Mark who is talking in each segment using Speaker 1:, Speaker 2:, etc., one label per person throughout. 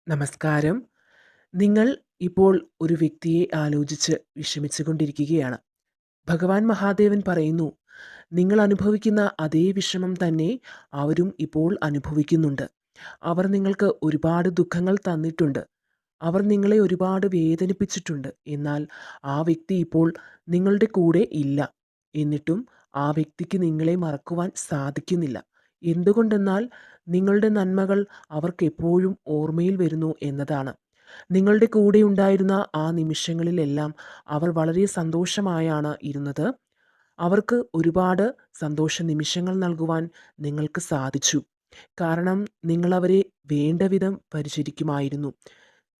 Speaker 1: നമസ്കാരം. നിങ്ങൾ ഇപ്പോൾ ഒരു വ്യക്തിയെ ആലോചിച്ച് വിഷമിച്ചുകൊണ്ടിരിക്കുകയാണ്. ഭഗവാൻ മഹാദേവൻ പറയുന്നു, നിങ്ങൾ അനുഭവിക്കുന്ന അതേ വിഷമം തന്നെ അവരും ഇപ്പോൾ അനുഭവിക്കുന്നുണ്ട്. അവർ നിങ്ങൾക്ക് ഒരുപാട് ദുഃഖങ്ങൾ തന്നിട്ടുണ്ട്. അവർ നിങ്ങളെ ഒരുപാട് വേദനിപ്പിച്ചിട്ടുണ്ട്. എന്നാൽ ആ വ്യക്തി ഇപ്പോൾ നിങ്ങളുടെ കൂടെ ഇല്ല. എന്നിട്ടും ആ വ്യക്തിക്ക് നിങ്ങളെ മറക്കുവാൻ സാധിക്കുന്നില്ല. എന്തുകൊണ്ടെന്നാൽ നിങ്ങളുടെ നന്മകൾ അവർക്കെപ്പോഴും ഓർമ്മയിൽ വരുന്നു എന്നതാണ്. നിങ്ങളുടെ കൂടെ ഉണ്ടായിരുന്ന ആ നിമിഷങ്ങളിലെല്ലാം അവർ വളരെ സന്തോഷമായാണ് ഇരുന്നത്. അവർക്ക് ഒരുപാട് സന്തോഷ നിമിഷങ്ങൾ നൽകുവാൻ നിങ്ങൾക്ക് സാധിച്ചു. കാരണം നിങ്ങളവരെ വേണ്ടവിധം പരിചരിക്കുമായിരുന്നു.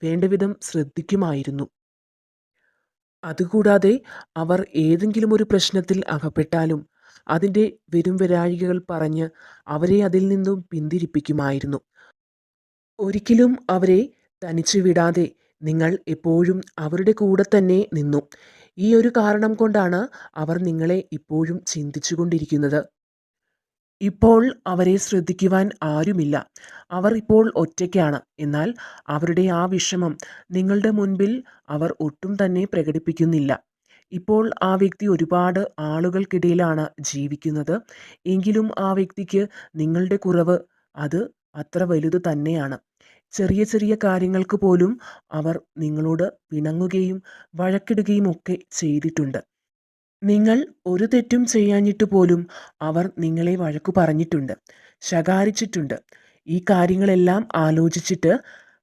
Speaker 1: വേണ്ടവിധം ശ്രദ്ധിക്കുമായിരുന്നു. അതുകൂടാതെ അവർ ഏതെങ്കിലും ഒരു പ്രശ്നത്തിൽ അകപ്പെട്ടാലും അതിൻ്റെ വരുംവരാഴികകൾ പറഞ്ഞ് അവരെ അതിൽ നിന്നും പിന്തിരിപ്പിക്കുമായിരുന്നു. ഒരിക്കലും അവരെ തനിച്ചു വിടാതെ നിങ്ങൾ എപ്പോഴും അവരുടെ കൂടെ തന്നെ നിന്നു. ഈ ഒരു കാരണം കൊണ്ടാണ് അവർ നിങ്ങളെ ഇപ്പോഴും ചിന്തിച്ചുകൊണ്ടിരിക്കുന്നത്. ഇപ്പോൾ അവരെ ശ്രദ്ധിക്കുവാൻ ആരുമില്ല. അവർ ഇപ്പോൾ ഒറ്റയ്ക്കാണ്. എന്നാൽ അവരുടെ ആ വിഷമം നിങ്ങളുടെ മുൻപിൽ അവർ ഒട്ടും തന്നെ പ്രകടിപ്പിക്കുന്നില്ല. ഇപ്പോൾ ആ വ്യക്തി ഒരുപാട് ആളുകൾക്കിടയിലാണ് ജീവിക്കുന്നത്. എങ്കിലും ആ വ്യക്തിക്ക് നിങ്ങളുടെ കുറവ് അത് അത്ര വലുത് തന്നെയാണ്. ചെറിയ ചെറിയ കാര്യങ്ങൾക്ക് പോലും അവർ നിങ്ങളോട് പിണങ്ങുകയും വഴക്കിടുകയും ഒക്കെ ചെയ്തിട്ടുണ്ട്. നിങ്ങൾ ഒരു തെറ്റും ചെയ്യാഞ്ഞിട്ട് പോലും അവർ നിങ്ങളെ വഴക്കു പറഞ്ഞിട്ടുണ്ട്, ശകാരിച്ചിട്ടുണ്ട്. ഈ കാര്യങ്ങളെല്ലാം ആലോചിച്ചിട്ട്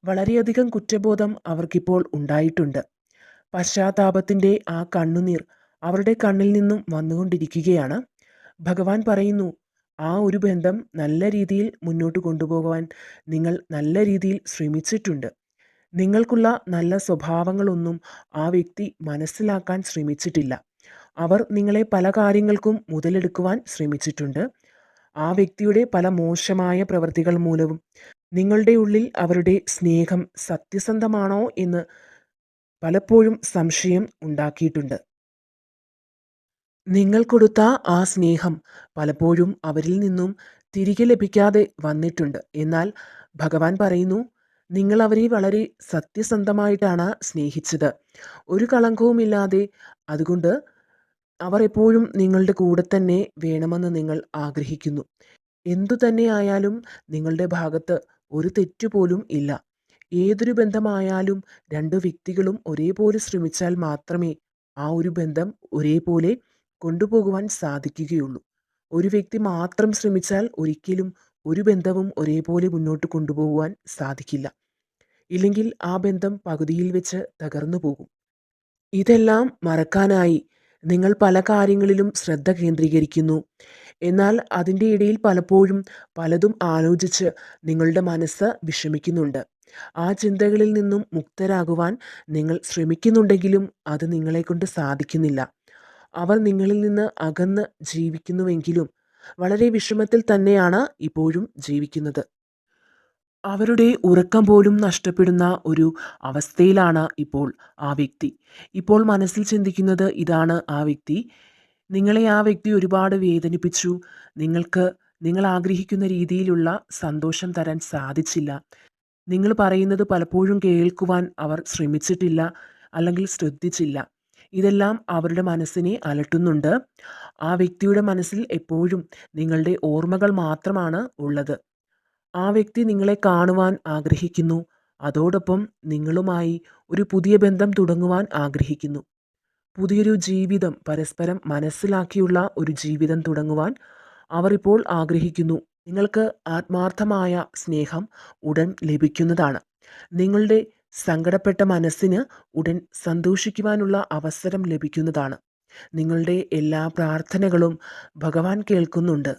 Speaker 1: വളരെയധികം കുറ്റബോധം അവർക്കിപ്പോൾ ഉണ്ടായിട്ടുണ്ട്. പശ്ചാത്താപത്തിൻ്റെ ആ കണ്ണുനീർ അവരുടെ കണ്ണിൽ നിന്നും വന്നുകൊണ്ടിരിക്കുകയാണ്. ഭഗവാൻ പറയുന്നു, ആ ഒരു ബന്ധം നല്ല രീതിയിൽ മുന്നോട്ട് കൊണ്ടുപോകുവാൻ നിങ്ങൾ നല്ല രീതിയിൽ ശ്രമിച്ചിട്ടുണ്ട്. നിങ്ങൾക്കുള്ള നല്ല സ്വഭാവങ്ങളൊന്നും ആ വ്യക്തി മനസ്സിലാക്കാൻ ശ്രമിച്ചിട്ടില്ല. അവർ നിങ്ങളെ പല കാര്യങ്ങൾക്കും മുതലെടുക്കുവാൻ ശ്രമിച്ചിട്ടുണ്ട്. ആ വ്യക്തിയുടെ പല മോശമായ പ്രവൃത്തികൾ മൂലവും നിങ്ങളുടെ ഉള്ളിൽ അവരുടെ സ്നേഹം സത്യസന്ധമാണോ എന്ന് പലപ്പോഴും സംശയം ഉണ്ടാക്കിയിട്ടുണ്ട്. നിങ്ങൾ കൊടുത്ത ആ സ്നേഹം പലപ്പോഴും അവരിൽ നിന്നും തിരികെ ലഭിക്കാതെ വന്നിട്ടുണ്ട്. എന്നാൽ ഭഗവാൻ പറയുന്നു, നിങ്ങൾ അവരെ വളരെ സത്യസന്ധമായിട്ടാണ് സ്നേഹിച്ചത്, ഒരു കളങ്കവുമില്ലാതെ. അതുകൊണ്ട് അവർ എപ്പോഴും നിങ്ങളുടെ കൂടെ തന്നെ വേണമെന്ന് നിങ്ങൾ ആഗ്രഹിക്കുന്നു. എന്തു തന്നെ ആയാലും നിങ്ങളുടെ ഭാഗത്ത് ഒരു തെറ്റുപോലും ഇല്ല. ഏതൊരു ബന്ധമായാലും രണ്ടു വ്യക്തികളും ഒരേപോലെ ശ്രമിച്ചാൽ മാത്രമേ ആ ഒരു ബന്ധം ഒരേപോലെ കൊണ്ടുപോകുവാൻ സാധിക്കുകയുള്ളൂ. ഒരു വ്യക്തി മാത്രം ശ്രമിച്ചാൽ ഒരിക്കലും ഒരു ബന്ധവും ഒരേപോലെ മുന്നോട്ട് കൊണ്ടുപോകുവാൻ സാധിക്കില്ല. ഇല്ലെങ്കിൽ ആ ബന്ധം പകുതിയിൽ വെച്ച് തകർന്നു പോകും. ഇതെല്ലാം മറക്കാനായി നിങ്ങൾ പല കാര്യങ്ങളിലും ശ്രദ്ധ കേന്ദ്രീകരിക്കുന്നു. എന്നാൽ അതിൻ്റെ ഇടയിൽ പലപ്പോഴും പലതും ആലോചിച്ച് നിങ്ങളുടെ മനസ്സ് വിഷമിക്കുന്നുണ്ട്. ആ ചിന്തകളിൽ നിന്നും മുക്തരാകുവാൻ നിങ്ങൾ ശ്രമിക്കുന്നുണ്ടെങ്കിലും അത് നിങ്ങളെക്കൊണ്ട് സാധിക്കുന്നില്ല. അവർ നിങ്ങളിൽ നിന്ന് അകന്ന് ജീവിക്കുന്നുവെങ്കിലും വളരെ വിഷമത്തിൽ തന്നെയാണ് ഇപ്പോഴും ജീവിക്കുന്നത്. അവരുടെ ഉറക്കം പോലും നഷ്ടപ്പെടുന്ന ഒരു അവസ്ഥയിലാണ് ഇപ്പോൾ ആ വ്യക്തി. ഇപ്പോൾ മനസ്സിൽ ചിന്തിക്കുന്നത് ഇതാണ് ആ വ്യക്തി. നിങ്ങളെ ആ വ്യക്തി ഒരുപാട് വേദനിപ്പിച്ചു. നിങ്ങൾ ആഗ്രഹിക്കുന്ന രീതിയിലുള്ള സന്തോഷം തരാൻ സാധിച്ചില്ല. നിങ്ങൾ പറയുന്നത് പലപ്പോഴും കേൾക്കുവാൻ അവർ ശ്രമിച്ചിട്ടില്ല, അല്ലെങ്കിൽ ശ്രദ്ധിച്ചില്ല. ഇതെല്ലാം അവരുടെ മനസ്സിനെ അലട്ടുന്നുണ്ട്. ആ വ്യക്തിയുടെ മനസ്സിൽ എപ്പോഴും നിങ്ങളുടെ ഓർമ്മകൾ മാത്രമാണ് ഉള്ളത്. ആ വ്യക്തി നിങ്ങളെ കാണുവാൻ ആഗ്രഹിക്കുന്നു. അതോടൊപ്പം നിങ്ങളുമായി ഒരു പുതിയ ബന്ധം തുടങ്ങുവാൻ ആഗ്രഹിക്കുന്നു. പുതിയൊരു ജീവിതം പരസ്പരം മനസ്സിലാക്കിയുള്ള ഒരു ജീവിതം തുടങ്ങുവാൻ അവർ ഇപ്പോൾ ആഗ്രഹിക്കുന്നു. നിങ്ങൾക്ക് ആത്മാർത്ഥമായ സ്നേഹം ഉടൻ ലഭിക്കുന്നതാണ്. നിങ്ങളുടെ സങ്കടപ്പെട്ട മനസ്സിന് ഉടൻ സന്തോഷിക്കുവാനുള്ള അവസരം ലഭിക്കുന്നതാണ്. നിങ്ങളുടെ എല്ലാ പ്രാർത്ഥനകളും ഭഗവാൻ കേൾക്കുന്നുണ്ട്.